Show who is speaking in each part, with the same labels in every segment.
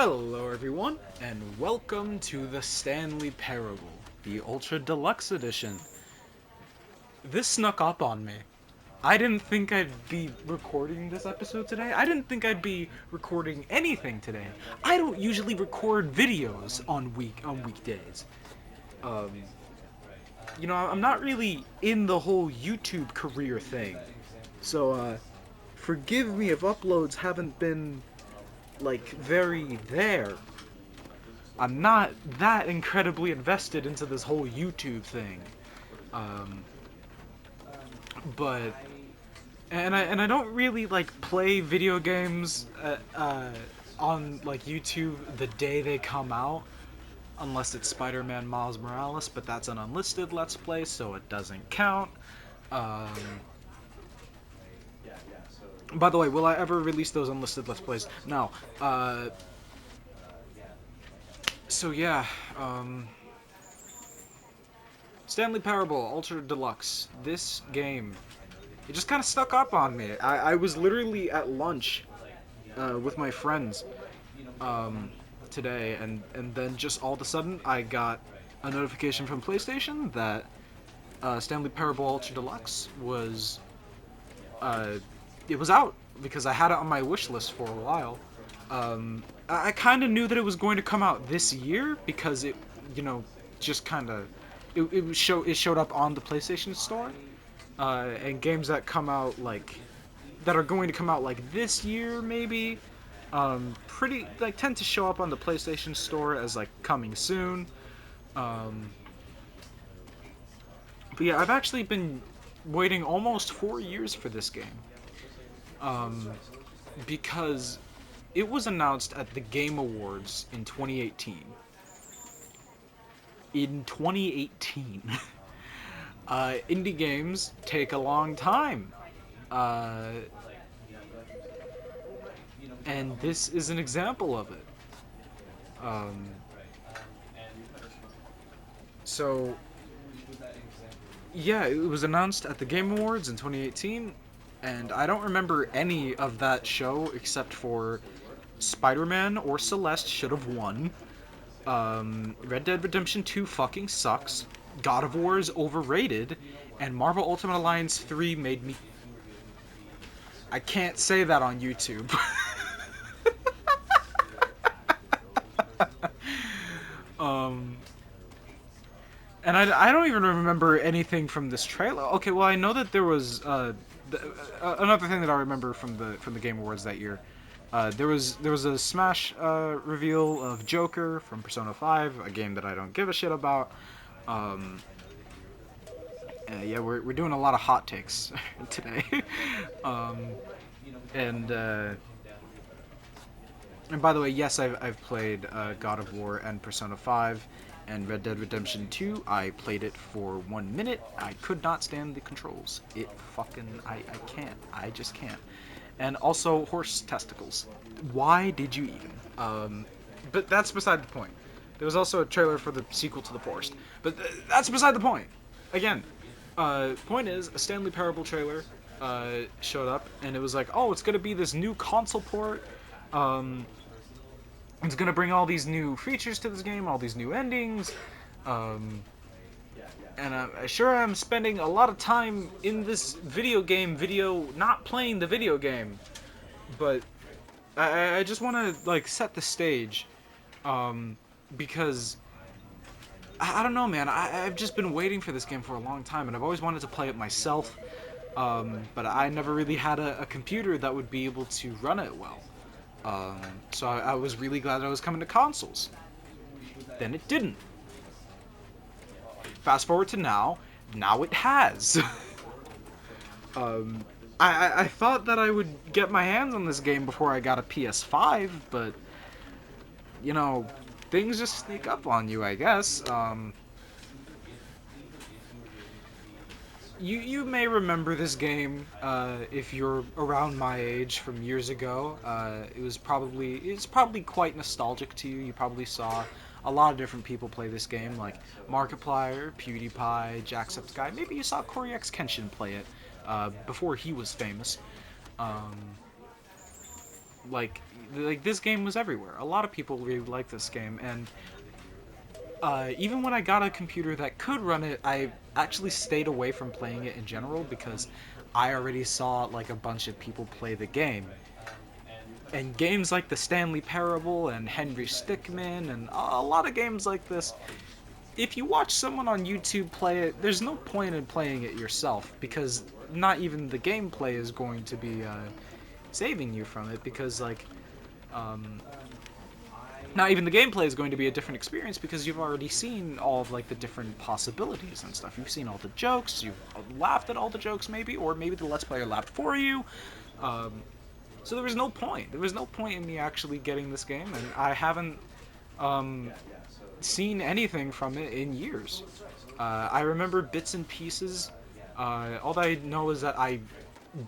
Speaker 1: Hello everyone, and welcome to the Stanley Parable, the Ultra Deluxe Edition. This snuck up on me. I didn't think I'd be recording this episode today. I didn't think I'd be recording anything today. I don't usually record videos on weekdays. Um, I'm not really in the whole YouTube career thing. So forgive me if uploads haven't been very there. I'm not that incredibly invested into this whole YouTube thing, um, but and I don't really play video games on YouTube the day they come out, unless it's Spider-Man Miles Morales, but that's an unlisted Let's Play, so it doesn't count. Um, by the way, will I ever release those unlisted Let's Plays? No. So yeah, Stanley Parable Ultra Deluxe. This game, it just kind of stuck up on me. I was literally at lunch with my friends today, and then just all of a sudden I got a notification from PlayStation that Stanley Parable Ultra Deluxe was it was out, because I had it on my wish list for a while. I kind of knew that it was going to come out this year because it, just kind of it showed up on the PlayStation Store, and games that come out that are going to come out this year maybe, pretty tend to show up on the PlayStation Store as coming soon. But yeah, I've actually been waiting almost 4 years for this game, because it was announced at the Game Awards in 2018. In 2018. Indie games take a long time. And this is an example of it. So, yeah, it was announced at the Game Awards in 2018, and I don't remember any of that show except for Spider-Man or Celeste should have won. Red Dead Redemption 2 fucking sucks. God of War is overrated, and Marvel Ultimate Alliance 3 made me... I can't say that on YouTube. And I don't even remember anything from this trailer. Okay, well, I know that there was another thing that I remember from the Game Awards that year. There was a Smash reveal of Joker from Persona 5, a game that I don't give a shit about. Yeah, we're doing a lot of hot takes today. And by the way, yes, I've played God of War and Persona 5 and Red Dead Redemption 2. I played it for 1 minute. I could not stand the controls. I can't. I just can't. And also horse testicles. Why did you even? But that's beside the point. There was also a trailer for the sequel to The Forest. But that's beside the point. Again, point is, a Stanley Parable trailer showed up, and it was like, oh, it's gonna be this new console port. It's gonna bring all these new features to this game, all these new endings. And I sure am spending a lot of time in this video, not playing the video game. But I just want to set the stage, because I don't know, man. I've just been waiting for this game for a long time, and I've always wanted to play it myself. But I never really had a computer that would be able to run it well. So I was really glad that I was coming to consoles. Then it didn't. Fast forward to now it has. I thought that I would get my hands on this game before I got a PS5, but, things just sneak up on you, I guess. You may remember this game if you're around my age from years ago. It's probably quite nostalgic to you. You probably saw a lot of different people play this game, like Markiplier, PewDiePie, Jacksepticeye. Maybe you saw Corey X Kenshin play it before he was famous. like this game was everywhere. A lot of people really like this game, and even when I got a computer that could run it, I actually stayed away from playing it in general because I already saw like a bunch of people play the game. And games like the Stanley Parable and Henry Stickmin and a lot of games like this, if you watch someone on YouTube play it, there's no point in playing it yourself because not even the gameplay is going to be saving you from it because like um, not even the gameplay is going to be a different experience because you've already seen all of like the different possibilities and stuff. You've seen all the jokes, you've laughed at all the jokes maybe, or maybe the Let's Player laughed for you. Um, so there was no point. There was no point in me actually getting this game, and I haven't um, seen anything from it in years. I remember bits and pieces. All that I know is that I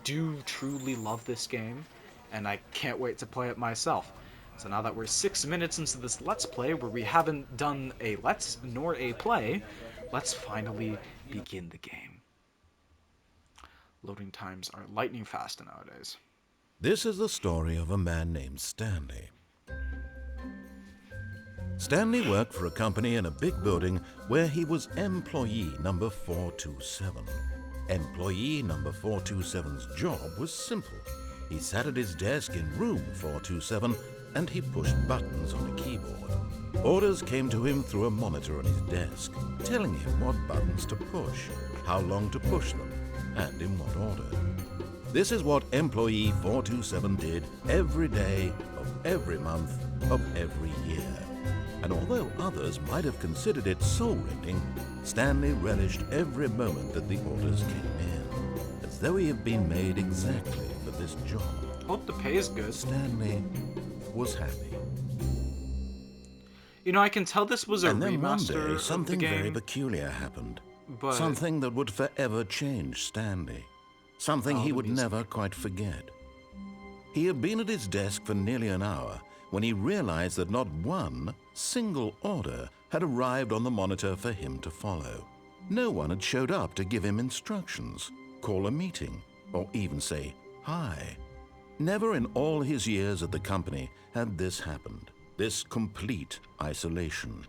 Speaker 1: do truly love this game, and I can't wait to play it myself. So now that we're 6 minutes into this Let's Play, where we haven't done a Let's nor a Play, let's finally begin the game. Loading times are lightning fast nowadays.
Speaker 2: This is the story of a man named Stanley. Stanley worked for a company in a big building where he was employee number 427. Employee number 427's job was simple. He sat at his desk in room 427 and he pushed buttons on a keyboard. Orders came to him through a monitor on his desk, telling him what buttons to push, how long to push them, and in what order. This is what employee 427 did every day of every month of every year. And although others might have considered it soul-rending, Stanley relished every moment that the orders came in, as though he had been made exactly for this job.
Speaker 1: Hope the pay is good.
Speaker 2: Stanley was happy.
Speaker 1: You know, I can tell this was a
Speaker 2: and then one
Speaker 1: remaster
Speaker 2: day, something
Speaker 1: of the game,
Speaker 2: very peculiar happened.
Speaker 1: but
Speaker 2: Something that would forever change Stanley. Something he
Speaker 1: the
Speaker 2: would
Speaker 1: music.
Speaker 2: never quite forget. He had been at his desk for nearly an hour when he realized that not one single order had arrived on the monitor for him to follow. No one had showed up to give him instructions, call a meeting, or even say hi. Never in all his years at the company had this happened, this complete isolation.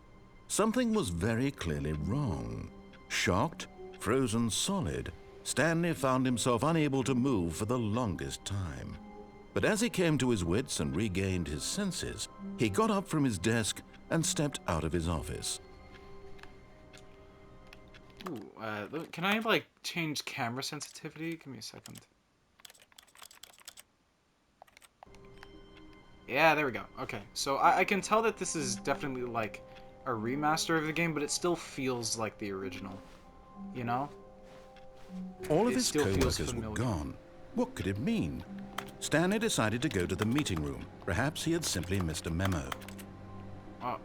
Speaker 2: Something was very clearly wrong. Shocked, frozen solid, Stanley found himself unable to move for the longest time. But as he came to his wits and regained his senses, he got up from his desk and stepped out of his office.
Speaker 1: Ooh, can I like change camera sensitivity? Give me a second. Yeah, there we go. Okay, so I can tell that this is definitely like a remaster of the game, but it still feels like the original. You know?
Speaker 2: All of
Speaker 1: It
Speaker 2: his
Speaker 1: still feels
Speaker 2: co-workers were
Speaker 1: familiar.
Speaker 2: gone. What could it mean? Stanley decided to go to the meeting room. Perhaps he had simply missed a memo.
Speaker 1: Oh.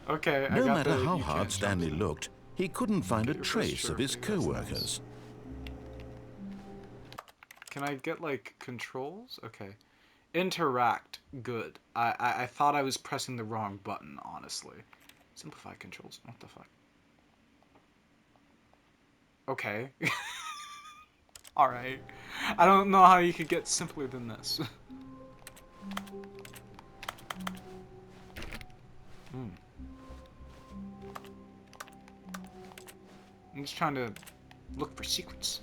Speaker 1: Okay, I
Speaker 2: No
Speaker 1: got
Speaker 2: matter
Speaker 1: the
Speaker 2: how
Speaker 1: you
Speaker 2: hard
Speaker 1: can't
Speaker 2: Stanley
Speaker 1: jump.
Speaker 2: looked, he couldn't find a
Speaker 1: Get your first
Speaker 2: trace of his
Speaker 1: trophy, that's nice.
Speaker 2: co-workers.
Speaker 1: Can I get like controls? Okay. Interact. Good. I thought I was pressing the wrong button, honestly. Simplify controls. What the fuck? Okay. Alright. I don't know how you could get simpler than this. I'm just trying to look for secrets.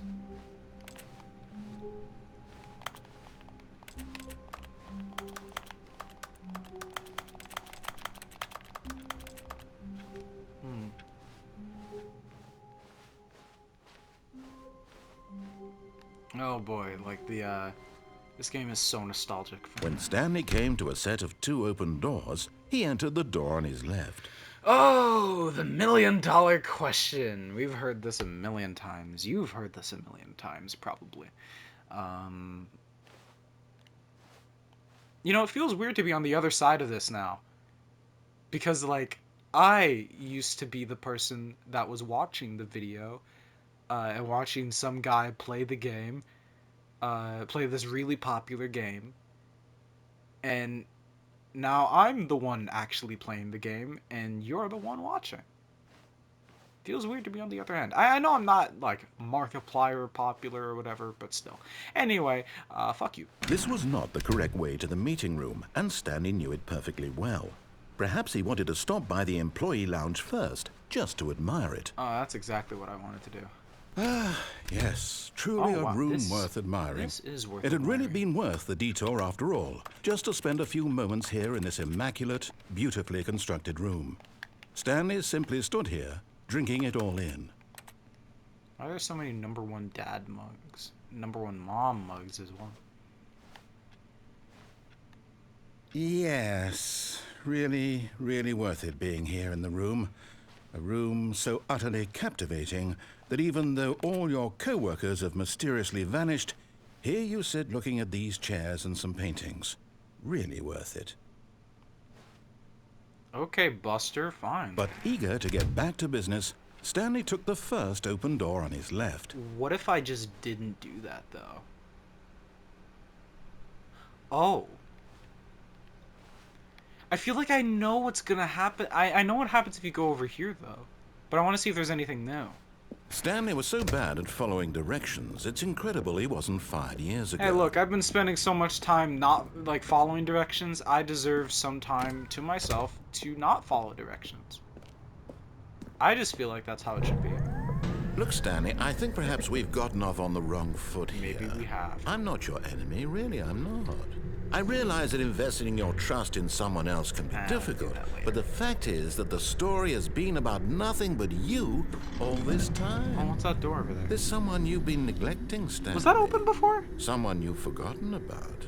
Speaker 1: Oh boy, like this game is so nostalgic for me.
Speaker 2: When Stanley came to a set of two open doors, he entered the door on his left.
Speaker 1: Oh, the $1,000,000 question. We've heard this a million times. You've heard this a million times, probably. You know, it feels weird to be on the other side of this now. Because, like, I used to be the person that was watching the video and watching some guy play the game, play this really popular game. And now I'm the one actually playing the game, and you're the one watching. Feels weird to be on the other end. I know I'm not, like, Markiplier popular or whatever, but still. Anyway, fuck you.
Speaker 2: This was not the correct way to the meeting room, and Stanley knew it perfectly well. Perhaps he wanted to stop by the employee lounge first, just to admire it.
Speaker 1: That's exactly what I wanted to do.
Speaker 2: Yes, truly a
Speaker 1: wow,
Speaker 2: room worth admiring.
Speaker 1: This is worth
Speaker 2: It had really
Speaker 1: admiring.
Speaker 2: been worth the detour after all, just to spend a few moments here in this immaculate, beautifully constructed room. Stanley simply stood here, drinking it all in.
Speaker 1: Why are there so many #1 dad mugs? #1 mom mugs as well.
Speaker 2: Yes, really, really worth it being here in the room. A room so utterly captivating that even though all your co-workers have mysteriously vanished, here you sit looking at these chairs and some paintings. Really worth it.
Speaker 1: Okay, Buster, fine.
Speaker 2: But eager to get back to business, Stanley took the first open door on his left.
Speaker 1: What if I just didn't do that, though? Oh. I feel like I know what's gonna happen. I know what happens if you go over here, though. But I want to see if there's anything new.
Speaker 2: Stanley was so bad at following directions, it's incredible he wasn't fired years ago.
Speaker 1: Hey, look, I've been spending so much time not, like, following directions. I deserve some time to myself to not follow directions. I just feel like that's how it should be.
Speaker 2: Look, Stanley, I think perhaps we've gotten off on the wrong foot here.
Speaker 1: Maybe we have.
Speaker 2: I'm not your enemy, really, I'm not. I realize that investing your trust in someone else can be
Speaker 1: We'll
Speaker 2: difficult,
Speaker 1: do that later.
Speaker 2: but the fact is that the story has been about nothing but you all this
Speaker 1: Oh,
Speaker 2: time.
Speaker 1: what's that door over there?
Speaker 2: There's someone you've been neglecting, Stanley.
Speaker 1: Was that open before?
Speaker 2: Someone you've forgotten about.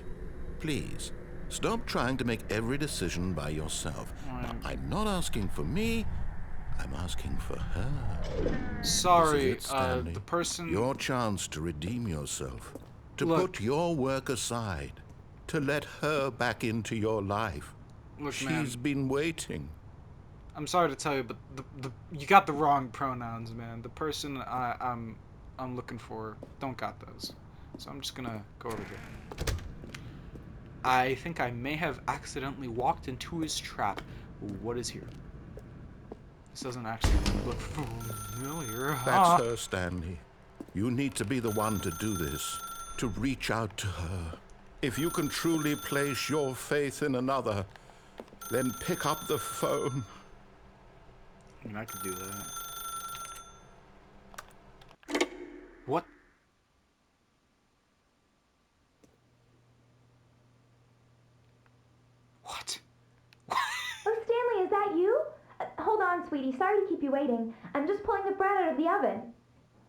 Speaker 2: Please, stop trying to make every decision by yourself. Now, I'm not asking for me, I'm asking for her.
Speaker 1: Sorry,
Speaker 2: This is it, Stanley.
Speaker 1: the person...
Speaker 2: Your chance to redeem yourself. To
Speaker 1: Look.
Speaker 2: put your work aside. To let her back into your life.
Speaker 1: Look,
Speaker 2: She's
Speaker 1: man,
Speaker 2: been waiting.
Speaker 1: I'm sorry to tell you, but you got the wrong pronouns, man. The person I'm looking for don't got those. So I'm just gonna go over here. I think I may have accidentally walked into his trap. What is here? This doesn't actually look familiar.
Speaker 2: That's her, Stanley. You need to be the one to do this. To reach out to her. If you can truly place your faith in another, then pick up the phone.
Speaker 1: I mean, I could do that. What? What?
Speaker 3: Oh, Stanley, is that you? Hold on, sweetie. Sorry to keep you waiting. I'm just pulling the bread out of the oven.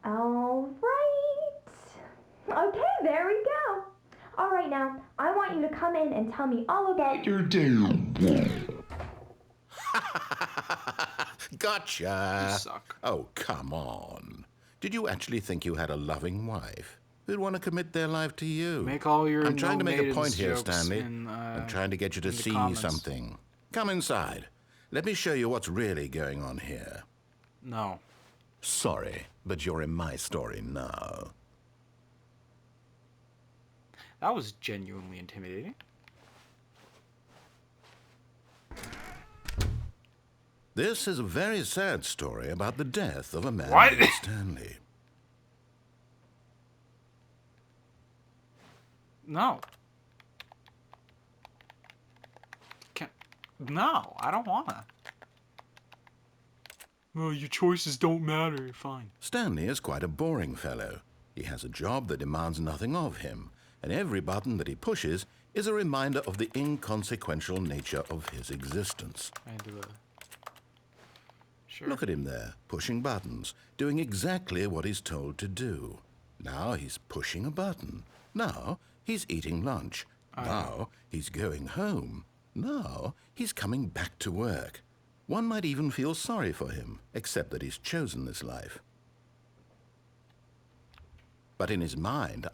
Speaker 3: All right. Okay, there we go. All right, now, I want you to come in and tell me all about your day.
Speaker 2: Gotcha.
Speaker 1: You suck.
Speaker 2: Oh, come on. Did you actually think you had a loving wife who'd want to commit their life to you?
Speaker 1: Make all your
Speaker 2: I'm trying to make a
Speaker 1: no
Speaker 2: point here,
Speaker 1: jokes
Speaker 2: Stanley.
Speaker 1: in,
Speaker 2: I'm trying to get you to
Speaker 1: in the
Speaker 2: see
Speaker 1: comments.
Speaker 2: something. Come inside. Let me show you what's really going on here.
Speaker 1: No.
Speaker 2: Sorry, but you're in my story now.
Speaker 1: That was genuinely intimidating.
Speaker 2: This is a very sad story about the death of a man
Speaker 1: What?
Speaker 2: named Stanley.
Speaker 1: No. No, I don't wanna. Well, your choices don't matter. Fine.
Speaker 2: Stanley is quite a boring fellow. He has a job that demands nothing of him, and every button that he pushes is a reminder of the inconsequential nature of his existence.
Speaker 1: I do a... Sure.
Speaker 2: Look at him there, pushing buttons, doing exactly what he's told to do. Now he's pushing a button. Now he's eating lunch. Now he's going home. Now he's coming back to work. One might even feel sorry for him, except that he's chosen this life. But in his mind,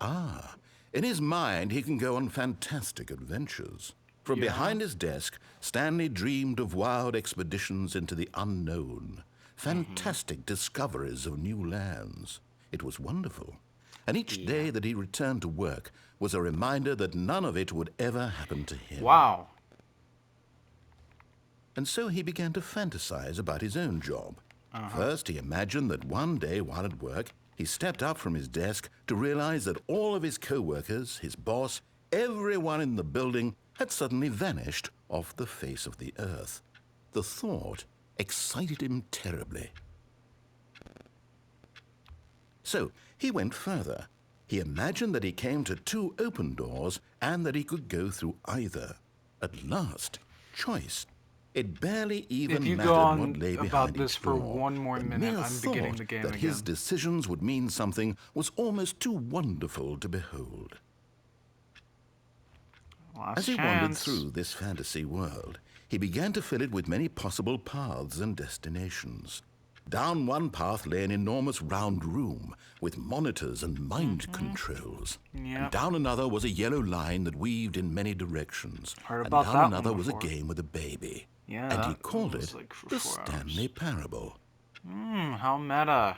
Speaker 2: in his mind he can go on fantastic adventures. From behind his desk, Stanley dreamed of wild expeditions into the unknown, fantastic discoveries of new lands. It was wonderful. And each day that he returned to work was a reminder that none of it would ever happen to him.
Speaker 1: Wow.
Speaker 2: And so he began to fantasize about his own job. First, he imagined that one day while at work, he stepped up from his desk to realize that all of his co-workers, his boss, everyone in the building had suddenly vanished off the face of the earth. The thought excited him terribly. So he went further. He imagined that he came to 2 open doors and that he could go through either. At last, choice. It barely even
Speaker 1: If you
Speaker 2: mattered
Speaker 1: go on
Speaker 2: what lay
Speaker 1: about
Speaker 2: behind
Speaker 1: this
Speaker 2: each
Speaker 1: for
Speaker 2: door.
Speaker 1: one more
Speaker 2: The
Speaker 1: minute,
Speaker 2: mere
Speaker 1: I'm beginning
Speaker 2: thought
Speaker 1: the game
Speaker 2: that
Speaker 1: again.
Speaker 2: his decisions would mean something was almost too wonderful to behold.
Speaker 1: Last
Speaker 2: As he wandered
Speaker 1: chance.
Speaker 2: through this fantasy world, he began to fill it with many possible paths and destinations. Down one path lay an enormous round room with monitors and mind controls.
Speaker 1: Yep.
Speaker 2: And down another was a yellow line that weaved in many directions.
Speaker 1: Heard
Speaker 2: And
Speaker 1: about
Speaker 2: down
Speaker 1: that
Speaker 2: another
Speaker 1: one
Speaker 2: was a
Speaker 1: before.
Speaker 2: game with a baby.
Speaker 1: Yeah,
Speaker 2: And he
Speaker 1: that
Speaker 2: called
Speaker 1: was
Speaker 2: it
Speaker 1: like for
Speaker 2: the
Speaker 1: 4 hours.
Speaker 2: Stanley Parable.
Speaker 1: How meta.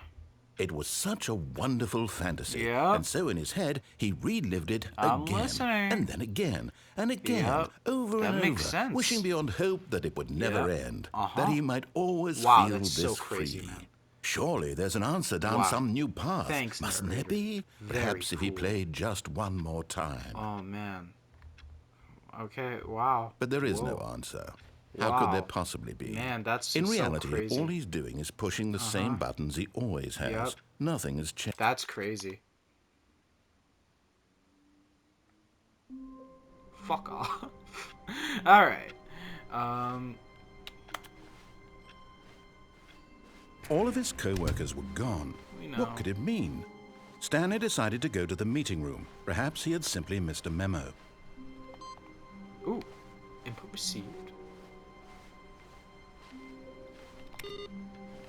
Speaker 2: It was such a wonderful fantasy.
Speaker 1: Yep.
Speaker 2: And so in his head, he relived it
Speaker 1: I'm
Speaker 2: again.
Speaker 1: listening.
Speaker 2: And then again. And again.
Speaker 1: Yep.
Speaker 2: Over
Speaker 1: That
Speaker 2: and
Speaker 1: makes
Speaker 2: over.
Speaker 1: sense.
Speaker 2: Wishing beyond hope that it would never
Speaker 1: Yep.
Speaker 2: end.
Speaker 1: Uh-huh.
Speaker 2: That he might always
Speaker 1: Wow,
Speaker 2: feel
Speaker 1: that's
Speaker 2: this
Speaker 1: so crazy,
Speaker 2: free.
Speaker 1: man.
Speaker 2: Surely there's an answer down
Speaker 1: Wow.
Speaker 2: some new path.
Speaker 1: Thanks,
Speaker 2: Mustn't
Speaker 1: narrator.
Speaker 2: there be?
Speaker 1: Very
Speaker 2: Perhaps if he
Speaker 1: cool.
Speaker 2: played just one more time.
Speaker 1: Oh, man. Okay, wow.
Speaker 2: But there is no
Speaker 1: Whoa.
Speaker 2: answer. How could there
Speaker 1: Wow.
Speaker 2: possibly be?
Speaker 1: Man, that's
Speaker 2: In
Speaker 1: so
Speaker 2: reality,
Speaker 1: crazy.
Speaker 2: all he's doing is pushing the same buttons he always has.
Speaker 1: Yep.
Speaker 2: Nothing has changed.
Speaker 1: That's crazy. Fuck off. Alright.
Speaker 2: All of his co-workers were gone.
Speaker 1: We know.
Speaker 2: What could it mean? Stanley decided to go to the meeting room. Perhaps he had simply missed a memo.
Speaker 1: Ooh. Input received.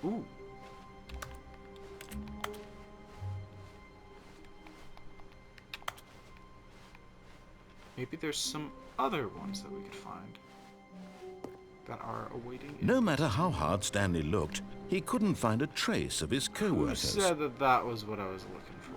Speaker 1: Ooh. Maybe there's some other ones that we could find that are awaiting.
Speaker 2: No matter how hard Stanley looked, he couldn't find a trace of his
Speaker 1: Who
Speaker 2: co-workers.
Speaker 1: said that that was what I was looking for?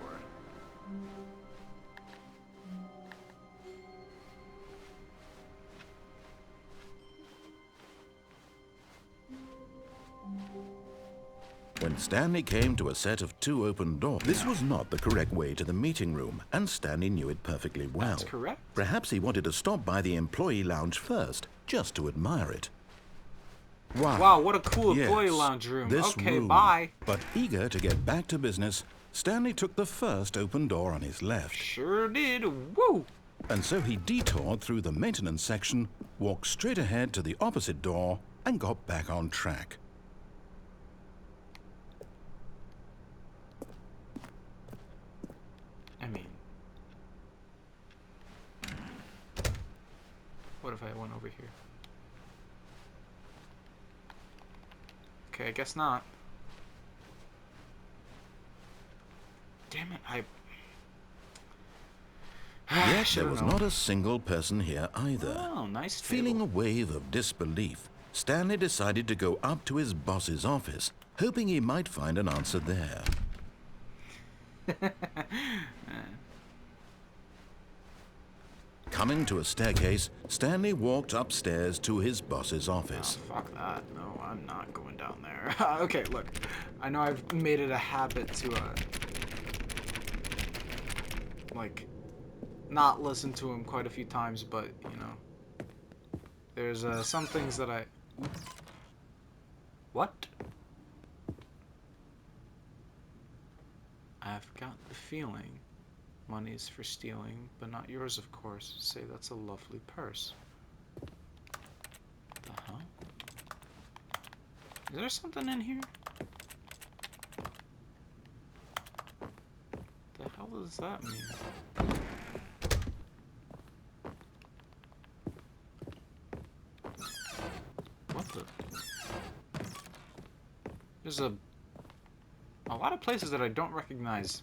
Speaker 2: When Stanley came to a set of 2 open doors, this was not the correct way to the meeting room, and Stanley knew it perfectly well.
Speaker 1: That's correct.
Speaker 2: Perhaps he wanted to stop by the employee lounge first, just to admire it. Wow,
Speaker 1: Wow, what a cool
Speaker 2: yes,
Speaker 1: employee lounge room.
Speaker 2: this
Speaker 1: Okay,
Speaker 2: room.
Speaker 1: bye.
Speaker 2: But eager to get back to business, Stanley took the first open door on his left.
Speaker 1: Sure did. Woo!
Speaker 2: And so he detoured through the maintenance section, walked straight ahead to the opposite door, and got back on track.
Speaker 1: I mean, what if I went over here? Okay, I guess not. Damn it, I
Speaker 2: Yet there
Speaker 1: should've
Speaker 2: was
Speaker 1: known.
Speaker 2: not a single person here either.
Speaker 1: Oh, nice
Speaker 2: Feeling a
Speaker 1: table.
Speaker 2: wave of disbelief, Stanley decided to go up to his boss's office, hoping he might find an answer there. Coming to a staircase, Stanley walked upstairs to his boss's office.
Speaker 1: Oh, fuck that. No, I'm not going down there. Okay, look. I know I've made it a habit to, like, not listen to him quite a few times, but, you know, there's, some things that I... What? I've got the feeling money's for stealing, but not yours, of course. Say that's a lovely purse. Uh-huh. Is there something in here? The hell does that mean? What the? There's a lot of places that I don't recognize.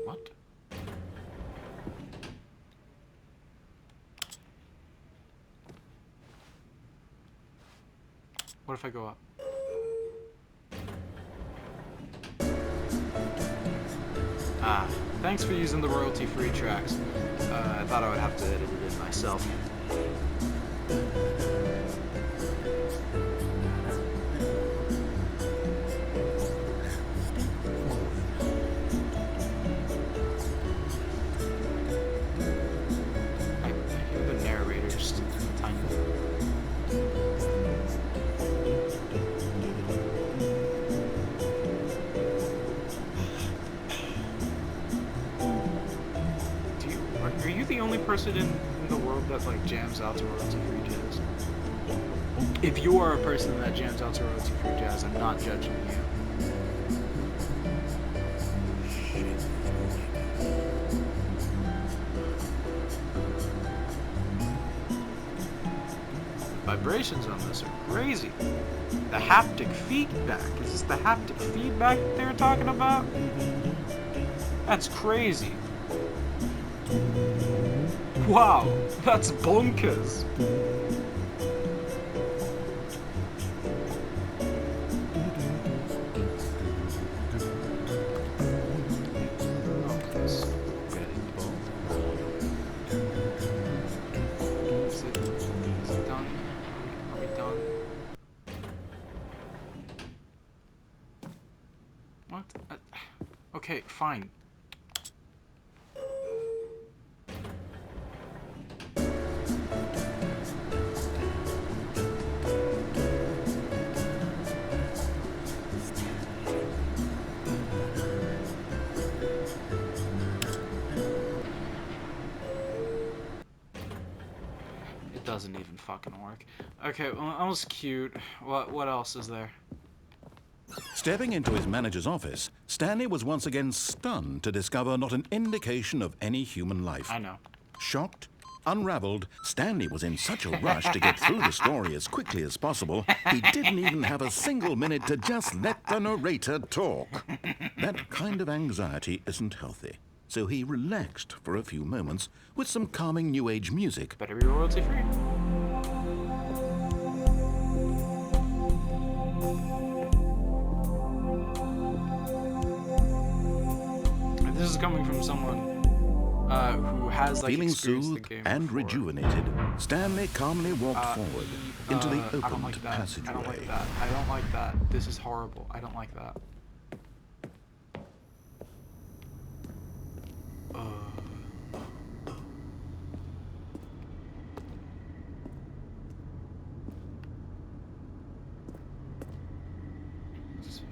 Speaker 1: What? What if I go up? Ah, thanks for using the royalty-free tracks. I thought I would have to edit it in myself. I hear the narrator just a tiny bit. Are you the only person in the world that like jams out to royalty-free jazz? If you are a person that jams out to royalty-free jazz, I'm not judging you. Vibrations on this are crazy. The haptic feedback. Is this the haptic feedback that they were talking about? That's crazy. Wow, that's bonkers. Is it done? Are we done? What? Okay, fine. It doesn't even fucking work. Okay, well, that was cute. What else is there?
Speaker 2: Stepping into his manager's office, Stanley was once again stunned to discover not an indication of any human life.
Speaker 1: I know.
Speaker 2: Shocked, unraveled, Stanley was in such a rush to get through the story as quickly as possible, he didn't even have a single minute to just let the narrator talk. That kind of anxiety isn't healthy, so he relaxed for a few moments with some calming New Age music.
Speaker 1: Better be royalty free. This is coming from someone who has like
Speaker 2: Feeling
Speaker 1: experienced the
Speaker 2: soothed
Speaker 1: game
Speaker 2: and
Speaker 1: before.
Speaker 2: rejuvenated, Stanley calmly walked forward into the
Speaker 1: I don't
Speaker 2: opened
Speaker 1: like that.
Speaker 2: passageway.
Speaker 1: I don't like that. I don't like that. This is horrible. I don't like that. What's here?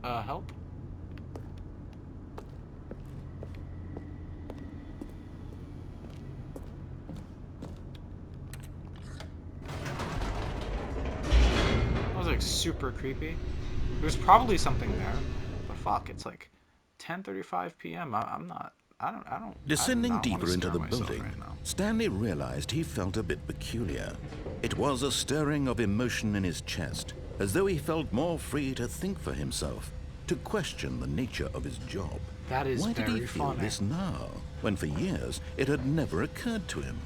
Speaker 1: Help? That was like super creepy. There's probably something there, but fuck, it's like 10:35 p.m. I'm not. I don't.
Speaker 2: Descending
Speaker 1: I do not
Speaker 2: deeper
Speaker 1: wanna
Speaker 2: into
Speaker 1: scare
Speaker 2: the
Speaker 1: myself
Speaker 2: building,
Speaker 1: right now.
Speaker 2: Stanley realized he felt a bit peculiar. It was a stirring of emotion in his chest, as though he felt more free to think for himself, to question the nature of his job.
Speaker 1: That is
Speaker 2: Why did he
Speaker 1: very
Speaker 2: feel
Speaker 1: funny.
Speaker 2: this now, when for years it had never occurred to him?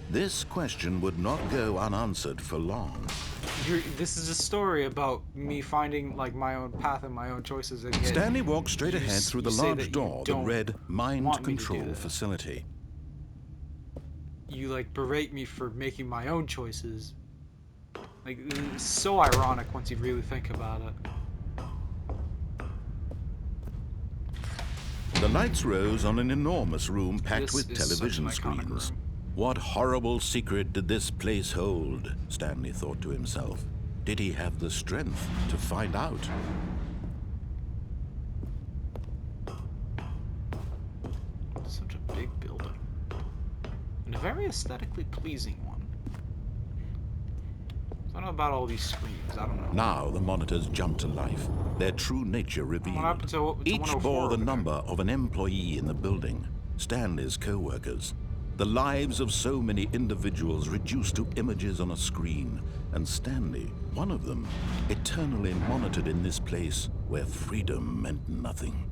Speaker 2: This question would not go unanswered for long.
Speaker 1: This is a story about me finding like my own path and my own choices. And yet
Speaker 2: Stanley walked straight
Speaker 1: you
Speaker 2: ahead
Speaker 1: s-
Speaker 2: through
Speaker 1: you
Speaker 2: the
Speaker 1: say
Speaker 2: large
Speaker 1: that you
Speaker 2: door that
Speaker 1: don't
Speaker 2: read Mind
Speaker 1: want me to do
Speaker 2: Control
Speaker 1: that.
Speaker 2: Facility.
Speaker 1: You like berate me for making my own choices. Like it's so ironic once you really think about it.
Speaker 2: The lights rose on an enormous room packed
Speaker 1: This
Speaker 2: with
Speaker 1: is such an
Speaker 2: television
Speaker 1: iconic
Speaker 2: screens.
Speaker 1: room.
Speaker 2: What horrible secret did this place hold? Stanley thought to himself. Did he have the strength to find out?
Speaker 1: Such a big building. And a very aesthetically pleasing one. I don't know about all these screens. I don't know.
Speaker 2: Now the monitors jumped to life, their true nature
Speaker 1: What
Speaker 2: revealed.
Speaker 1: happened to
Speaker 2: Each
Speaker 1: 104
Speaker 2: bore the
Speaker 1: over there?
Speaker 2: number of an employee in the building, Stanley's co-workers. The lives of so many individuals reduced to images on a screen, and Stanley, one of them, eternally monitored in this place where freedom meant nothing.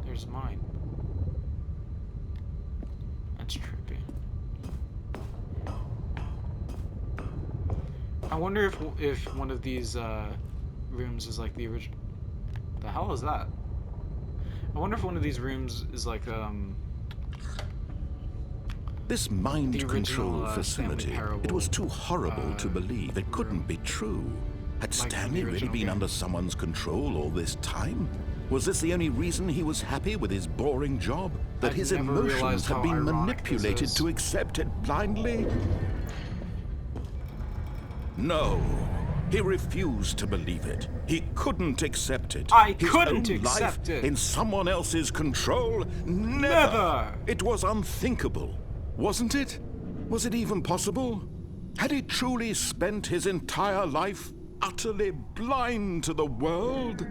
Speaker 1: There's mine. That's trippy. I wonder if one of these rooms is like the original. The hell is that? I wonder if one of these rooms is like
Speaker 2: This
Speaker 1: the
Speaker 2: mind
Speaker 1: original
Speaker 2: control
Speaker 1: Stanley
Speaker 2: facility,
Speaker 1: Parable.
Speaker 2: it was too horrible to believe. It couldn't be true. Had
Speaker 1: Like from the
Speaker 2: Stanley really
Speaker 1: original
Speaker 2: been
Speaker 1: game.
Speaker 2: under someone's control all this time? Was this the only reason he was happy with his boring job? That
Speaker 1: I've
Speaker 2: his
Speaker 1: never
Speaker 2: emotions
Speaker 1: realized
Speaker 2: had
Speaker 1: how
Speaker 2: been
Speaker 1: ironic this
Speaker 2: manipulated
Speaker 1: is.
Speaker 2: to accept it blindly? No. He refused to believe it. He couldn't accept it.
Speaker 1: I
Speaker 2: His
Speaker 1: couldn't
Speaker 2: own
Speaker 1: accept
Speaker 2: life
Speaker 1: it.
Speaker 2: in someone else's control?
Speaker 1: Never!
Speaker 2: It was unthinkable, wasn't it? Was it even possible? Had he truly spent his entire life utterly blind to the world?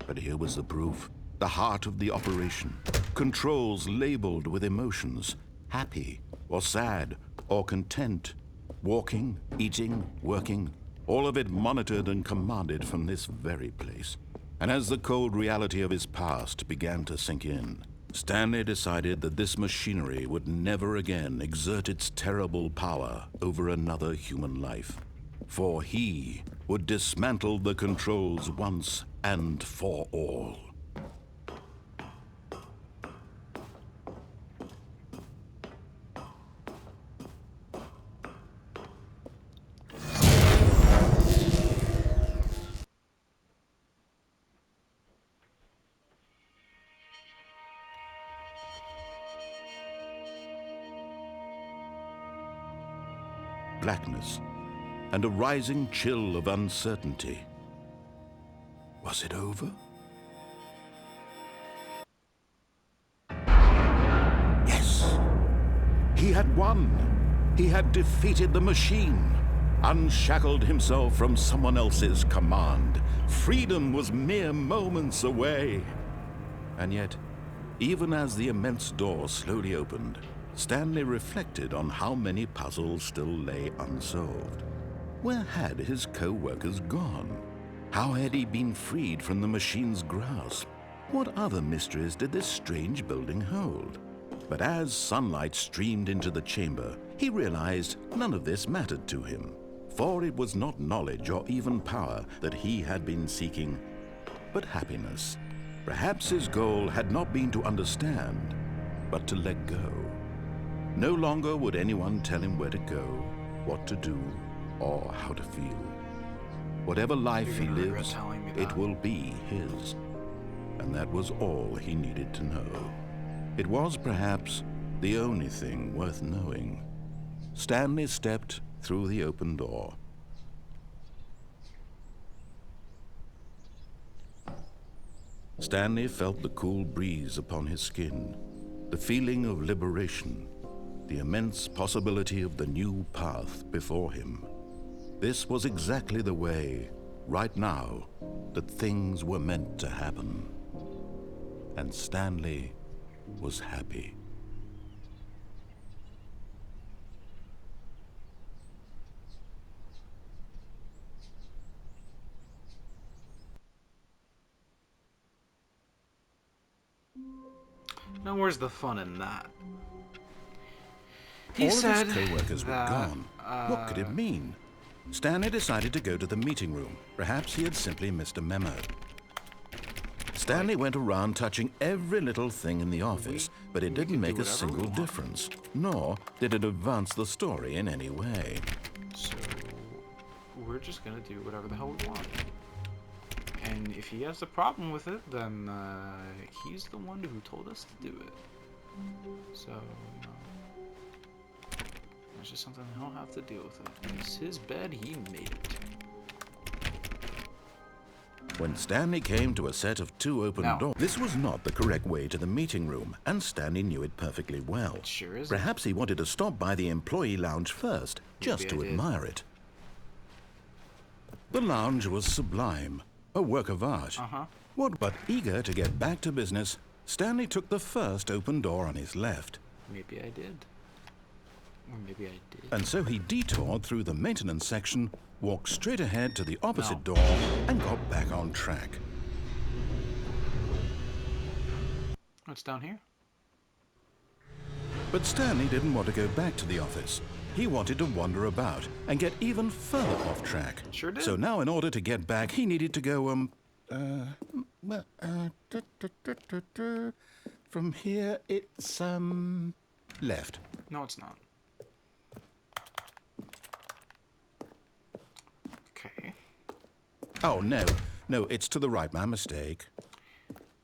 Speaker 2: But here was the proof. The heart of the operation. Controls labeled with emotions. Happy, or sad, or content. Walking, eating, working. All of it monitored and commanded from this very place. And as the cold reality of his past began to sink in, Stanley decided that this machinery would never again exert its terrible power over another human life. For he would dismantle the controls once and for all. Blackness and a rising chill of uncertainty. Was it over? Yes! He had won! He had defeated the machine, unshackled himself from someone else's command. Freedom was mere moments away. And yet, even as the immense door slowly opened, Stanley reflected on how many puzzles still lay unsolved. Where had his co-workers gone? How had he been freed from the machine's grasp? What other mysteries did this strange building hold? But as sunlight streamed into the chamber, he realized none of this mattered to him. For it was not knowledge or even power that he had been seeking, but happiness. Perhaps his goal had not been to understand, but to let go. No longer would anyone tell him where to go, what to do, or how to feel. Whatever life he
Speaker 1: You're gonna regret
Speaker 2: lives,
Speaker 1: telling me
Speaker 2: it
Speaker 1: that.
Speaker 2: will be his. And that was all he needed to know. It was perhaps the only thing worth knowing. Stanley stepped through the open door. Stanley felt the cool breeze upon his skin, the feeling of liberation, the immense possibility of the new path before him. This was exactly the way, right now, that things were meant to happen. And Stanley was happy.
Speaker 1: Now where's the fun in that? He
Speaker 2: All
Speaker 1: said
Speaker 2: of his co-workers were
Speaker 1: that,
Speaker 2: gone. What could it mean? Stanley decided to go to the meeting room. Perhaps he had simply missed a memo. Stanley went around touching every little thing in the office, but it didn't
Speaker 1: can
Speaker 2: make
Speaker 1: do
Speaker 2: a
Speaker 1: whatever we
Speaker 2: single
Speaker 1: want.
Speaker 2: difference, nor did it advance the story in any way.
Speaker 1: So we're just gonna do whatever the hell we want. And if he has a problem with it, then he's the one who told us to do it. So, you know, it's just something he'll have to deal with it. It's his bed, he made it.
Speaker 2: When Stanley came to a set of two open
Speaker 1: Now.
Speaker 2: doors, this was not the correct way to the meeting room, and Stanley knew it perfectly well.
Speaker 1: It sure isn't.
Speaker 2: Perhaps he wanted to stop by the employee lounge first, just
Speaker 1: Maybe
Speaker 2: to
Speaker 1: I did.
Speaker 2: admire it. The lounge was sublime, a work of art.
Speaker 1: Uh-huh.
Speaker 2: But eager to get back to business, Stanley took the first open door on his left.
Speaker 1: Maybe I did. Or maybe I did.
Speaker 2: And so he detoured through the maintenance section, walked straight ahead to the opposite
Speaker 1: No.
Speaker 2: door, and got back on track.
Speaker 1: What's down here?
Speaker 2: But Stanley didn't want to go back to the office. He wanted to wander about and get even further off track.
Speaker 1: Sure did.
Speaker 2: So now, in order to get back, he needed to go, from here, it's, left.
Speaker 1: No, it's not. Okay.
Speaker 2: Oh, no. No, it's to the right. My mistake.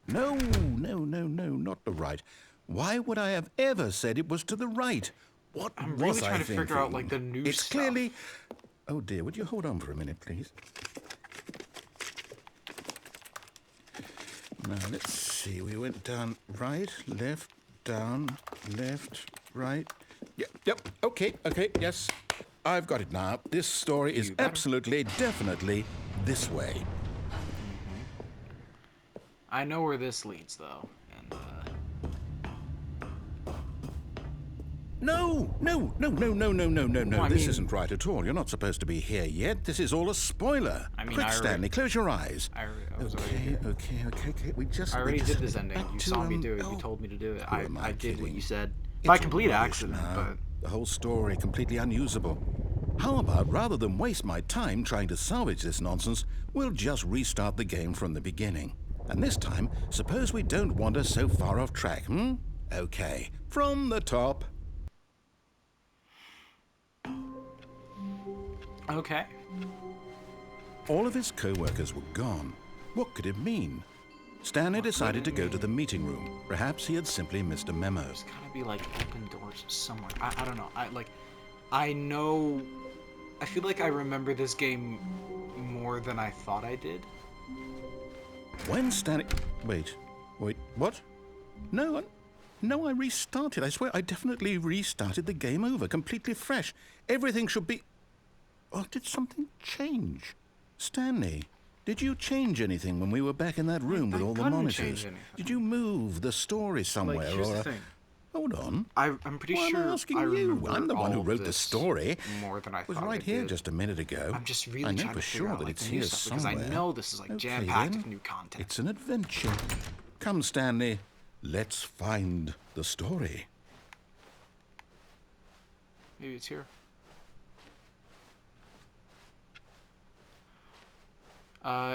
Speaker 2: No, not the right. Why would I have ever said it was to the right? What
Speaker 1: I'm
Speaker 2: was
Speaker 1: really
Speaker 2: I
Speaker 1: trying to
Speaker 2: thinking?
Speaker 1: figure out, like, the new
Speaker 2: It's
Speaker 1: stuff.
Speaker 2: clearly... Oh, dear. Would you hold on for a minute, please? Now, let's see. We went down right, left, down, left, right. Yep. Okay, yes. I've got it now. This story is absolutely, definitely this way.
Speaker 1: I know where this leads, though. And,
Speaker 2: No.
Speaker 1: I
Speaker 2: This
Speaker 1: mean-
Speaker 2: isn't right at all. You're not supposed to be here yet. This is all a spoiler.
Speaker 1: I mean,
Speaker 2: Quick,
Speaker 1: I already-
Speaker 2: Stanley, close your eyes.
Speaker 1: I was already here.
Speaker 2: Okay. We just...
Speaker 1: I already
Speaker 2: we just
Speaker 1: did this ending.
Speaker 2: back
Speaker 1: You
Speaker 2: to,
Speaker 1: saw me do it. You
Speaker 2: oh,
Speaker 1: told me to do it.
Speaker 2: who am I
Speaker 1: I did what
Speaker 2: kidding?
Speaker 1: you said.
Speaker 2: It's
Speaker 1: By complete
Speaker 2: rubbish
Speaker 1: accident,
Speaker 2: now.
Speaker 1: but...
Speaker 2: The whole story completely unusable. How about, rather than waste my time trying to salvage this nonsense, we'll just restart the game from the beginning. And this time, suppose we don't wander so far off track, Okay, from the top.
Speaker 1: Okay.
Speaker 2: All of his co-workers were gone. What could it mean? Stanley decided to go to the meeting room. Perhaps he had simply missed a memo.
Speaker 1: There's gotta be, like, open doors somewhere. I don't know. I know... I feel like I remember this game more than I thought I did.
Speaker 2: When Stanley... Wait, what? No, I restarted. I swear, I definitely restarted the game over, completely fresh. Everything should be... Oh, did something change? Stanley, did you change anything when we were back in that room with
Speaker 1: I
Speaker 2: all the
Speaker 1: couldn't
Speaker 2: monitors?
Speaker 1: change anything.
Speaker 2: Did you move the story somewhere?
Speaker 1: Like, here's
Speaker 2: or
Speaker 1: the thing.
Speaker 2: Hold on.
Speaker 1: I'm pretty
Speaker 2: Why
Speaker 1: sure
Speaker 2: am I asking
Speaker 1: I
Speaker 2: you?
Speaker 1: remember
Speaker 2: I'm the one who
Speaker 1: all of
Speaker 2: wrote the
Speaker 1: this
Speaker 2: story.
Speaker 1: more than I
Speaker 2: It was
Speaker 1: thought
Speaker 2: right
Speaker 1: I
Speaker 2: here
Speaker 1: did.
Speaker 2: just a minute ago.
Speaker 1: I'm just really
Speaker 2: I know
Speaker 1: trying
Speaker 2: for
Speaker 1: to figure
Speaker 2: sure
Speaker 1: out,
Speaker 2: that
Speaker 1: like,
Speaker 2: it's
Speaker 1: the new
Speaker 2: here
Speaker 1: stuff, because
Speaker 2: somewhere.
Speaker 1: I know this is, like,
Speaker 2: Okay,
Speaker 1: jam-packed
Speaker 2: then.
Speaker 1: with new content.
Speaker 2: It's an adventure. Come, Stanley. Let's find the story.
Speaker 1: Maybe it's here.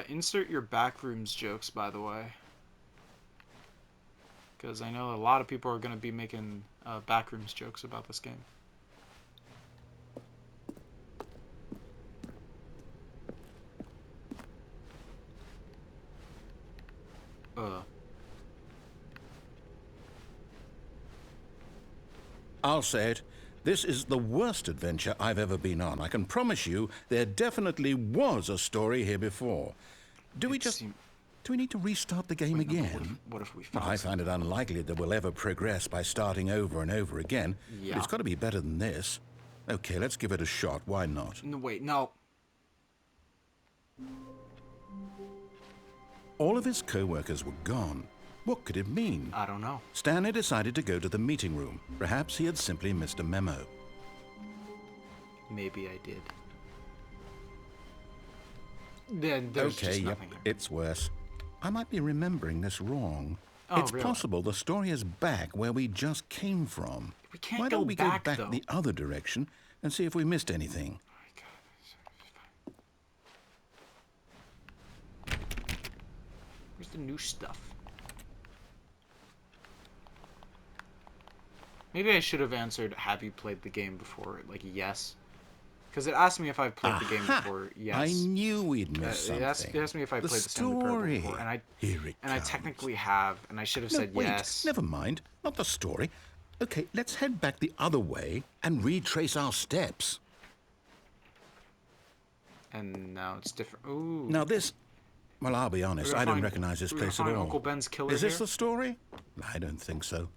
Speaker 1: Insert your backrooms jokes, by the way. Because I know a lot of people are going to be making backrooms jokes about this game.
Speaker 2: I'll say it. This is the worst adventure I've ever been on. I can promise you there definitely was a story here before. Do we need to restart the game
Speaker 1: Wait, no, but
Speaker 2: again?
Speaker 1: what if we
Speaker 2: Well,
Speaker 1: found
Speaker 2: I find it unlikely that we'll ever progress by starting over and over again.
Speaker 1: Yeah.
Speaker 2: But it's got to be better than this. Okay, let's give it a shot. Why not?
Speaker 1: No, wait, no.
Speaker 2: All of his co-workers were gone. What could it mean?
Speaker 1: I don't know.
Speaker 2: Stanley decided to go to the meeting room. Perhaps he had simply missed a memo.
Speaker 1: Maybe I did. Then there's
Speaker 2: Okay,
Speaker 1: just
Speaker 2: yep,
Speaker 1: nothing here.
Speaker 2: it's worse. I might be remembering this wrong.
Speaker 1: Oh,
Speaker 2: It's
Speaker 1: really?
Speaker 2: possible the story is back where we just came from.
Speaker 1: We can't
Speaker 2: Why
Speaker 1: go
Speaker 2: don't we
Speaker 1: back,
Speaker 2: go back
Speaker 1: though.
Speaker 2: the other direction and see if we missed anything?
Speaker 1: Where's the new stuff? Maybe I should have answered, have you played the game before? Like, yes. Because it asked me if I've played the game
Speaker 2: Aha!
Speaker 1: before. Yes.
Speaker 2: I knew we'd missed
Speaker 1: It
Speaker 2: something.
Speaker 1: asked me if I
Speaker 2: The
Speaker 1: played the Stanley Parable
Speaker 2: story.
Speaker 1: before, and
Speaker 2: Here it
Speaker 1: I
Speaker 2: comes.
Speaker 1: technically have, and I should have
Speaker 2: No,
Speaker 1: said
Speaker 2: wait,
Speaker 1: yes.
Speaker 2: never mind. Not the story. Okay, let's head back the other way and retrace our steps.
Speaker 1: And now it's different. Ooh.
Speaker 2: Now this... Well, I'll be honest, I don't
Speaker 1: find-
Speaker 2: recognize this
Speaker 1: we're gonna
Speaker 2: place at
Speaker 1: find
Speaker 2: all.
Speaker 1: Uncle Ben's killer
Speaker 2: Is this
Speaker 1: here?
Speaker 2: the story? I don't think so.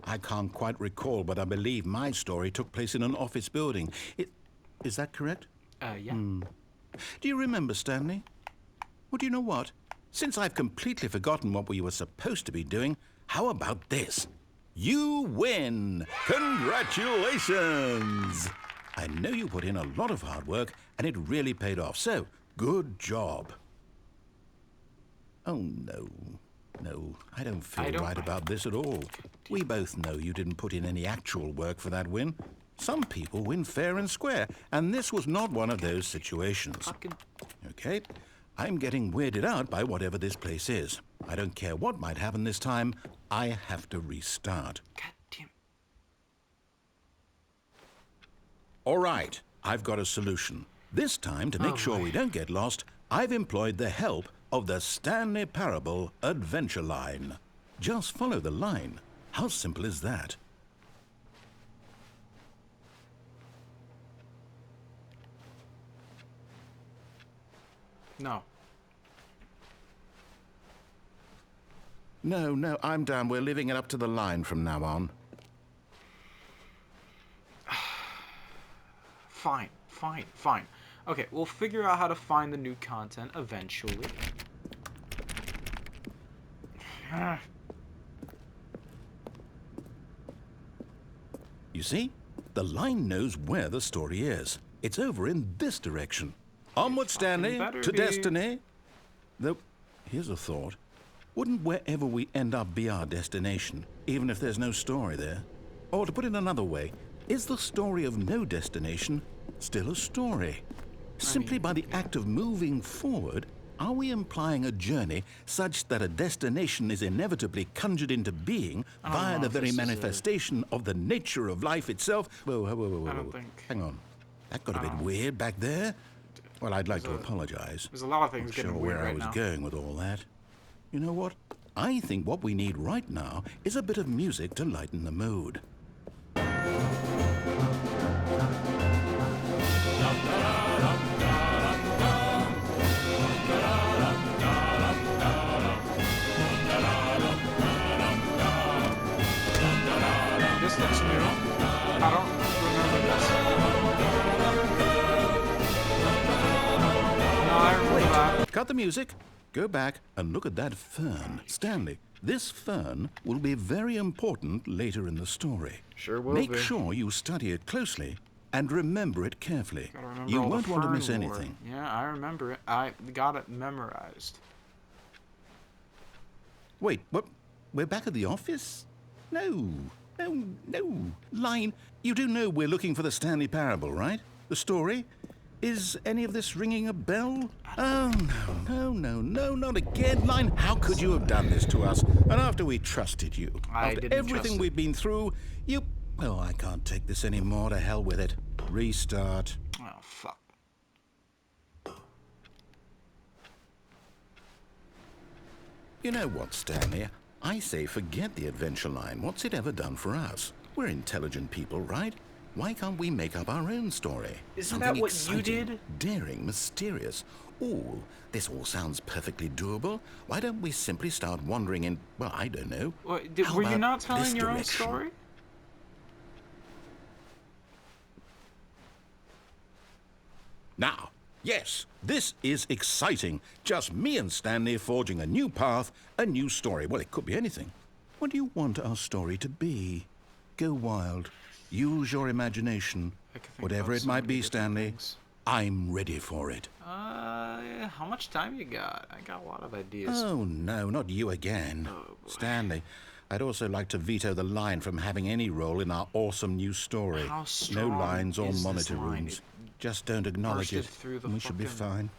Speaker 2: I can't quite recall, but I believe my story took place in an office building. Is that correct?
Speaker 1: Yeah.
Speaker 2: Do you remember, Stanley? Well, do you know what? Since I've completely forgotten what we were supposed to be doing, how about this? You win! Congratulations! I know you put in a lot of hard work, and it really paid off, so good job. Oh, no. No, I don't feel right about this at all. We both know you didn't put in any actual work for that win. Some people win fair and square, and this was not one of those situations.
Speaker 1: Fucking...
Speaker 2: Okay, I'm getting weirded out by whatever this place is. I don't care what might happen this time. I have to restart.
Speaker 1: God damn.
Speaker 2: All right, I've got a solution. This time, to make sure we don't get lost, I've employed the help of the Stanley Parable Adventure Line. Just follow the line. How simple is that?
Speaker 1: No.
Speaker 2: No, I'm down. We're leaving it up to the line from now on.
Speaker 1: Fine. Okay, we'll figure out how to find the new content eventually.
Speaker 2: You see? The line knows where the story is. It's over in this direction. Onward, Stanley, to destiny. Though, here's a thought. Wouldn't wherever we end up be our destination, even if there's no story there? Or to put it another way, is the story of no destination still a story? Simply by the act of moving forward, are we implying a journey such that a destination is inevitably conjured into being via the very manifestation of the nature of life itself? Whoa.
Speaker 1: I don't think...
Speaker 2: Hang on. That got a bit weird back there. Well, I'd like to apologize.
Speaker 1: There's a lot of things getting weird right now.
Speaker 2: Not sure where I was going with all that. You know what? I think what we need right now is a bit of music to lighten the mood.
Speaker 1: This looks new. I don't remember this. No, I remember that.
Speaker 2: Cut the music. Go back and look at that fern. Stanley, this fern will be very important later in the story.
Speaker 1: Sure will
Speaker 2: Make
Speaker 1: be.
Speaker 2: sure you study it closely and remember it carefully.
Speaker 1: Remember
Speaker 2: You
Speaker 1: all the
Speaker 2: won't want to
Speaker 1: fern
Speaker 2: miss
Speaker 1: lore.
Speaker 2: anything.
Speaker 1: Yeah, I remember it. I got it memorized.
Speaker 2: Wait, what? We're back at the office? No. Line, you do know we're looking for the Stanley Parable, right? The story? Is any of this ringing a bell? Oh, no, not again. Line, how could you have done this to us? And after we trusted you, after everything we've been through, you... Oh, I can't take this anymore. To hell with it. Restart.
Speaker 1: Oh, fuck.
Speaker 2: You know what, Stanley? I say forget the adventure line. What's it ever done for us? We're intelligent people, right? Why can't we make up our own story?
Speaker 1: Isn't
Speaker 2: Something
Speaker 1: that what
Speaker 2: exciting,
Speaker 1: you did?
Speaker 2: Daring, mysterious. Ooh, this all sounds perfectly doable. Why don't we simply start wandering in, well, I don't know.
Speaker 1: Were you not telling your own story?
Speaker 2: Now, yes, this is exciting. Just me and Stanley forging a new path, a new story. Well, it could be anything. What do you want our story to be? Go wild. Use your imagination. Whatever it might be, Stanley, I'm ready for it.
Speaker 1: How much time you got? I got a lot of ideas.
Speaker 2: Oh, no, not you again.
Speaker 1: Oh,
Speaker 2: Stanley, I'd also like to veto the line from having any role in our awesome new story.
Speaker 1: How strong
Speaker 2: No lines or
Speaker 1: is
Speaker 2: monitor
Speaker 1: this line?
Speaker 2: rooms. Just don't acknowledge it.
Speaker 1: Through the
Speaker 2: We should be fine.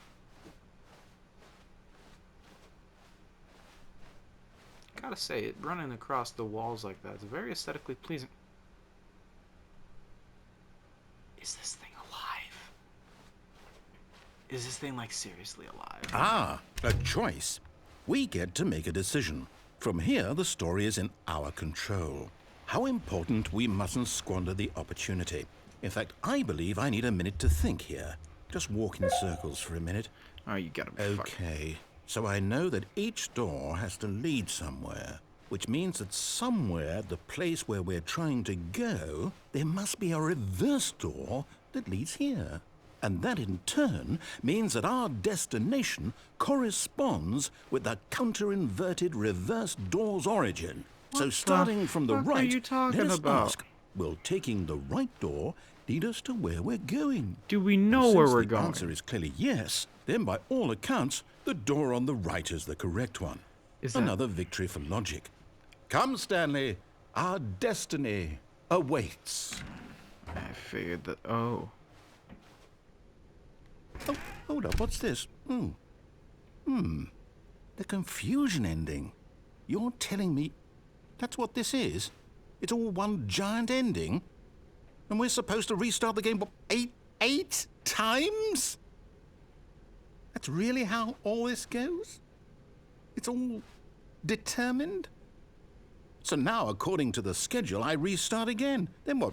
Speaker 1: Gotta say, it running across the walls like that is very aesthetically pleasing. Is this thing alive? Is this thing, like, seriously alive?
Speaker 2: Ah, a choice. We get to make a decision. From here, the story is in our control. How important we mustn't squander the opportunity. In fact, I believe I need a minute to think here. Just walk in circles for a minute.
Speaker 1: Oh, you gotta be
Speaker 2: Okay, so I know that each door has to lead somewhere, which means that somewhere, the place where we're trying to go, there must be a reverse door that leads here. And that in turn means that our destination corresponds with the counter-inverted reverse door's origin. So starting from the right, let's ask, will taking the right door lead us to where we're going?
Speaker 1: Do we know where we're
Speaker 2: Since the
Speaker 1: going?
Speaker 2: answer is clearly yes, then by all accounts, the door on the right is the correct one. Another victory for logic. Come, Stanley, our destiny awaits.
Speaker 1: I figured that. Oh.
Speaker 2: Oh, hold up, what's this? The confusion ending. You're telling me that's what this is? It's all one giant ending? And we're supposed to restart the game, what, eight times? That's really how all this goes? It's all determined? So now, according to the schedule, I restart again. Then what?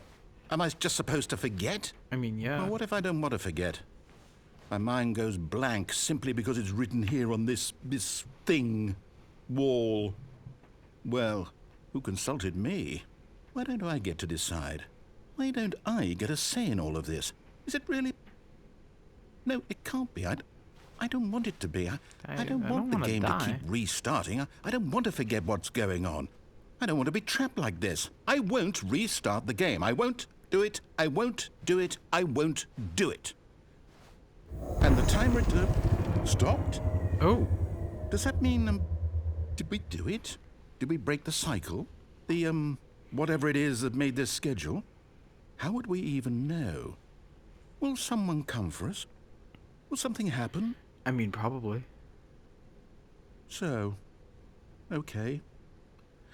Speaker 2: Am I just supposed to forget?
Speaker 1: I mean, yeah.
Speaker 2: Well, what if I don't want to forget? My mind goes blank simply because it's written here on this thing, wall. Well, who consulted me? Why don't I get to decide? Why don't I get a say in all of this? Is it really? No, it can't be. I don't want it to be. I don't want the game to keep restarting. I don't want to forget what's going on. I don't want to be trapped like this. I won't restart the game. I won't do it. I won't do it. I won't do it. And the timer stopped?
Speaker 1: Oh.
Speaker 2: Does that mean, did we do it? Did we break the cycle? The, whatever it is that made this schedule? How would we even know? Will someone come for us? Will something happen?
Speaker 1: I mean, probably.
Speaker 2: So, okay.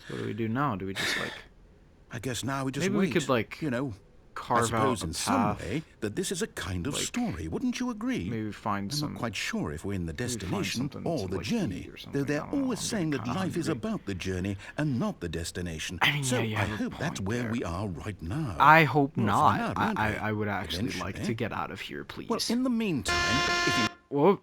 Speaker 1: So what do we do now? Do we just, like...
Speaker 2: I guess now we just
Speaker 1: maybe
Speaker 2: wait.
Speaker 1: We could, like,
Speaker 2: you know,
Speaker 1: carve
Speaker 2: I suppose
Speaker 1: out
Speaker 2: in
Speaker 1: a
Speaker 2: some
Speaker 1: path,
Speaker 2: way that this is a kind of
Speaker 1: like,
Speaker 2: story. Wouldn't you agree?
Speaker 1: Maybe find
Speaker 2: I'm not quite sure if we're in the destination or the
Speaker 1: like,
Speaker 2: journey, though they're always saying that life is about the journey and not the destination.
Speaker 1: I mean,
Speaker 2: so
Speaker 1: yeah,
Speaker 2: I hope that's where we are right now.
Speaker 1: I hope
Speaker 2: We'll
Speaker 1: not.
Speaker 2: find out, won't we?
Speaker 1: I would actually like
Speaker 2: Eventually.
Speaker 1: to get out of here, please.
Speaker 2: Well, in the meantime, if you...
Speaker 1: Whoa.